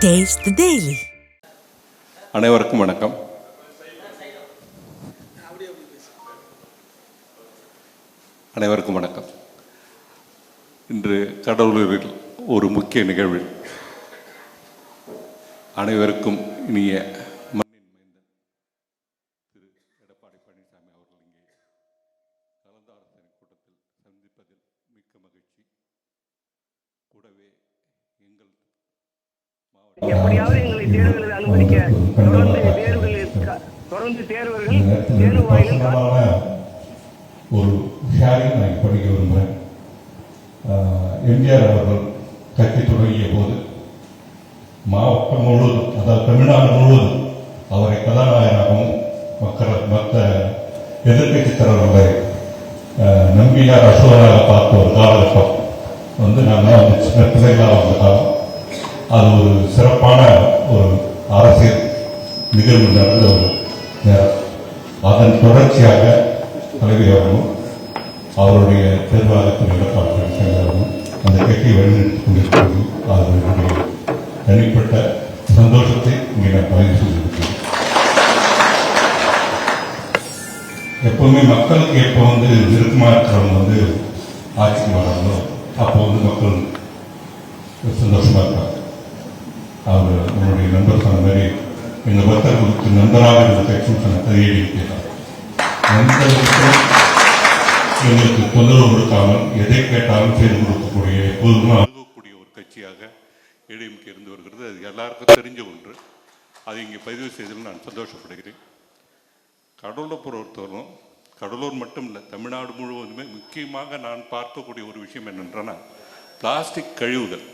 Taste the Daily. அனைவருக்கும் வணக்கம். அனைவருக்கும் வணக்கம். இன்று கடலூரில் ஒரு முக்கிய நிகழ்வில் அனைவருக்கும் இனிய மண்ணின் மைந்தன் திரு எடப்பாடி பழனிசாமி அவர்கள் இங்கே கலந்த ஆலோசனை கூட்டத்தில் சந்திப்பதில் மிக்க மகிழ்ச்சி. கூடவே எங்கள் எப்படியாவது எங்களை தேர்வுகளில் அனுமதிக்க தொடர்ந்து தேர்வர்கள் தேர்வு வாயிலில் ஒரு ஷேரிங் நான் படிக்க விரும்புகிறேன். எம்ஜிஆர் அவர்கள் கட்சி தொடங்கிய போது மாவட்டம் முழுவதும், அதாவது தமிழ்நாடு முழுவதும் அவரை கதாநாயகனாகவும் மற்ற எதிர்கட்சி தலைவர்களை நம்பியார் அசோகனாக பார்த்த ஒரு காலகட்டம் நாங்கள் சின்ன பிள்ளைகளாக வந்த காலம். அது ஒரு சிறப்பான ஒரு அரசியல் நிகழ்வு நடந்த ஒரு நேரம். அதன் தொடர்ச்சியாக தலைவி அவர்களும் அவருடைய தேர்வாளத்தின் எடப்பாடி அந்த கட்சியை வழிநடத்திக் கொண்டிருக்கிறது. அவர்களுடைய தனிப்பட்ட சந்தோஷத்தை இங்கே நான் பதிவு செய்திருக்கிறேன். எப்பவுமே மக்களுக்கு எப்போ விருப்பமாக இருக்கிறவங்க ஆட்சிக்கு வராங்களோ அப்போ மக்கள் சந்தோஷமாக இருக்காங்க. அவர் உங்களுடைய நண்பர் சொன்ன மாதிரி எங்கள் பக்தர்களுக்கு நண்பராக இருந்த கட்சின்னு சொன்ன கையெழி கேட்டார். எங்களுக்கு தொந்தரவு கொடுக்காமல் எதை கேட்டாலும் செய்து கொடுக்கக்கூடிய எப்போதுமே அணுகக்கூடிய ஒரு கட்சியாக ஏடிஎம்கே இருந்து வருகிறது. அது எல்லாருக்கும் தெரிஞ்ச ஒன்று. அதை இங்கே பதிவு செய்ததில் நான் சந்தோஷப்படுகிறேன். கடலூரை பொறுத்தவரைக்கும் கடலூர் மட்டும் இல்லை, தமிழ்நாடு முழுவதுமே முக்கியமாக நான் பார்க்கக்கூடிய ஒரு விஷயம் என்னென்றனா பிளாஸ்டிக் கழிவுகள்.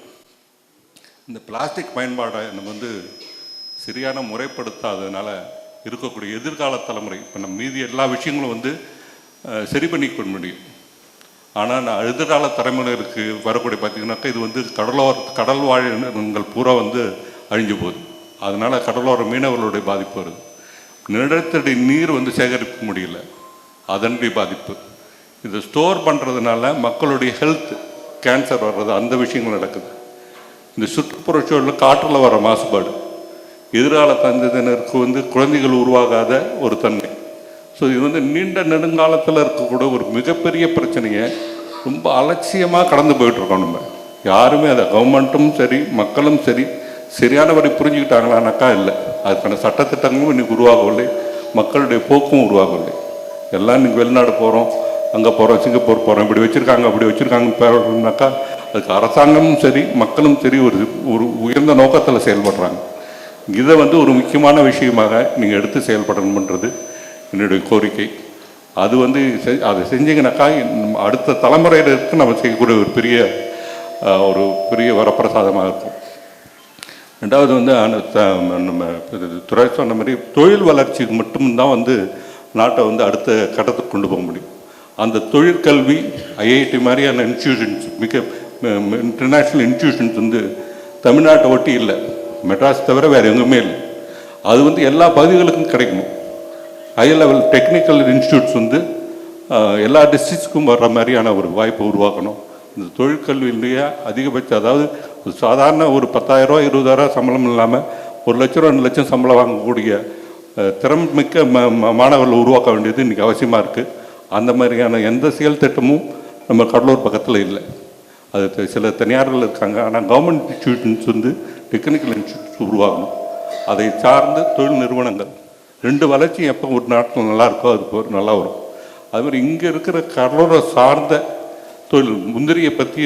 இந்த பிளாஸ்டிக் பயன்பாடை நம்ம சரியான முறைப்படுத்தாததுனால இருக்கக்கூடிய எதிர்கால தலைமுறை இப்போ நம்ம மீதி எல்லா விஷயங்களும் சரி பண்ணிக்க முடியும். ஆனால் நான் எதிர்கால தலைமுறைக்கு வரக்கூடிய பார்த்திங்கனாக்கா இது கடல் வாழினங்கள் பூரா அழிஞ்சு போகுது. அதனால் கடலோர மீனவர்களுடைய பாதிப்பு வருது. நிலத்தடி நீர் சேகரிக்க முடியல, அதனுடைய பாதிப்பு. இதை ஸ்டோர் பண்ணுறதுனால மக்களுடைய ஹெல்த், கேன்சர் வர்றது, அந்த விஷயங்கள் நடக்குது. இந்த சுற்றுப்புற சூழலில் காற்றில் வர மாசுபாடு எதிர்கால தந்ததினருக்கு குழந்தைகள் உருவாகாத ஒரு தன்மை. ஸோ இது நீண்ட நெடுங்காலத்தில் இருக்கக்கூடிய ஒரு மிகப்பெரிய பிரச்சனையை ரொம்ப அலட்சியமாக கடந்து போயிட்டுருக்கோம். நம்ம யாருமே அதை கவர்மெண்ட்டும் சரி மக்களும் சரி சரியான வரை புரிஞ்சுக்கிட்டாங்களானாக்கா இல்லை. அதுக்கான சட்டத்திட்டங்களும் இன்றைக்கி உருவாகவில்லை, மக்களுடைய போக்கும் உருவாகவில்லை. எல்லாம் இன்றைக்கி வெளிநாடு போகிறோம், அங்கே போகிறோம், சிங்கப்பூர் போகிறோம், இப்படி வச்சுருக்காங்க அப்படி வச்சுருக்காங்கன்னு பேரனாக்கா அதுக்கு அரசாங்கமும் சரி மக்களும் சரி ஒரு உயர்ந்த நோக்கத்தில் செயல்படுறாங்க. இதை ஒரு முக்கியமான விஷயமாக நீங்கள் எடுத்து செயல்படணுன்றது என்னுடைய கோரிக்கை. அது அதை செஞ்சீங்கன்னாக்கா அடுத்த தலைமுறையினருக்கு நம்ம செய்யக்கூடிய ஒரு பெரிய வரப்பிரசாதமாக இருக்கும். ரெண்டாவது நம்ம துறை சொன்ன மாதிரி தொழில் வளர்ச்சிக்கு மட்டும்தான் நாட்டை அடுத்த கட்டத்துக்கு கொண்டு போக முடியும். அந்த தொழிற்கல்வி ஐஐடி மாதிரியான இன்ஸ்டிடியூஷன்ஸ், மிக இன்டர்நேஷ்னல் இன்ஸ்டிடியூஷன்ஸ் தமிழ்நாட்டை ஒட்டி இல்லை, மெட்ராஸ் தவிர வேறு எங்குமே இல்லை. அது எல்லா பகுதிகளுக்கும் கிடைக்கணும். ஹை லெவல் டெக்னிக்கல் இன்ஸ்டியூட்ஸ் எல்லா டிஸ்ட்ரிக்ட்ஸ்க்கும் வர்ற மாதிரியான ஒரு வாய்ப்பை உருவாக்கணும். இந்த தொழிற்கல்வியிலேயே அதிகபட்சம், அதாவது சாதாரண ஒரு 10,000 20,000 சம்பளம் இல்லாமல் 1 லட்சம் 2 லட்சம் சம்பளம் வாங்கக்கூடிய திறமிக்க மாணவர்கள் உருவாக்க வேண்டியது இன்றைக்கி அவசியமாக இருக்குது. அந்த மாதிரியான எந்த செயல் திட்டமும் நம்ம கடலூர் பக்கத்தில் இல்லை. அது சில தனியார்கள் இருக்காங்க, ஆனால் கவர்மெண்ட் இன்ஸ்டியூஷன்ஸ் டெக்னிக்கல் இன்ஸ்டியூட்ஸ் உருவாகணும். அதை சார்ந்து தொழில் நிறுவனங்கள் 2 வளர்ச்சி எப்போ ஒரு நாட்டில் நல்லா இருக்கோ அது நல்லா வரும். அதுமாதிரி இங்கே இருக்கிற கடலூரை சார்ந்த தொழில் முந்திரியை பற்றி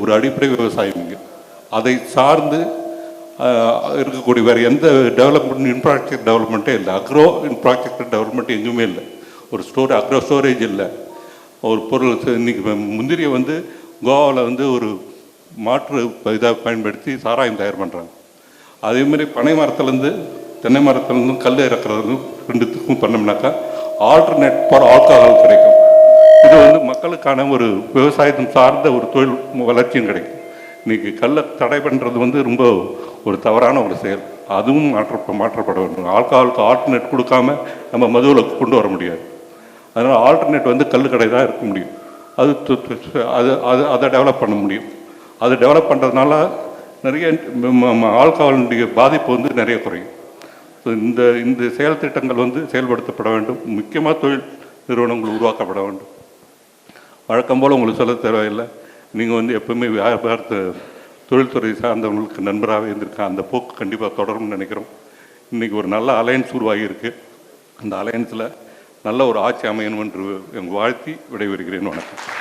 ஒரு அடிப்படை விவசாயம் இங்கே, அதை சார்ந்து இருக்கக்கூடிய வேறு எந்த டெவலப்மெண்ட் இன்ஃப்ராஸ்ட்ரக்சர் டெவலப்மெண்ட்டே இல்லை. அக்ரோ இன்ஃப்ராஸ்ட்ரக்சர் டெவலப்மெண்ட் எங்குமே இல்லை. ஒரு அக்ரோ ஸ்டோரேஜ் இல்லை. ஒரு பொருள் இன்றைக்கி முந்திரியை கோவாவில் ஒரு மாற்று இதாக பயன்படுத்தி சாராயம் தயார் பண்ணுறாங்க. அதேமாதிரி பனை மரத்துலேருந்து தென்னை மரத்துலேருந்து கல் இறக்குறது 2த்துக்கும் பண்ணோம்னாக்கா ஆல்டர்னேட் ஃபார் ஆல்கஹால் கிடைக்கும். இது மக்களுக்கான ஒரு விவசாயத்தின் சார்ந்த ஒரு தொழில் வளர்ச்சியும் கிடைக்கும். இன்றைக்கி கல்லை தடை பண்ணுறது ரொம்ப ஒரு தவறான ஒரு செயல். அதுவும் மாற்றப்பட வேண்டும். ஆல்கஹாலுக்கு ஆல்டர்னேட் கொடுக்காம நம்ம மதுவில் கொண்டு வர முடியாது. அதனால் ஆல்டர்னேட் கல் கடை தான் இருக்க முடியும். அதை டெவலப் பண்ண முடியும். அது டெவலப் பண்ணுறதுனால நிறைய ஆள்காவலுடைய பாதிப்பு வந்து நிறைய குறையும். ஸோ இந்த இந்த செயல் திட்டங்கள் வந்து செயல்படுத்தப்பட வேண்டும். முக்கியமாக தொழில் நிறுவனங்கள் உருவாக்கப்பட வேண்டும். வழக்கம் போல் உங்களுக்கு சொல்ல தேவையில்லை. நீங்கள் வந்து எப்பவுமே வியாபாரத்தை தொழில்துறை சார்ந்தவங்களுக்கு நண்பராகவே இருந்திருக்கேன். அந்த போக்கு கண்டிப்பாக தொடரும்னு நினைக்கிறோம். இன்றைக்கி ஒரு நல்ல அலையன்ஸ் உருவாகியிருக்கு. அந்த அலையன்ஸில் நல்ல ஒரு ஆட்சி அமையணும் என்று வாழ்த்தி விடைபெறுகிறேன். வணக்கம்.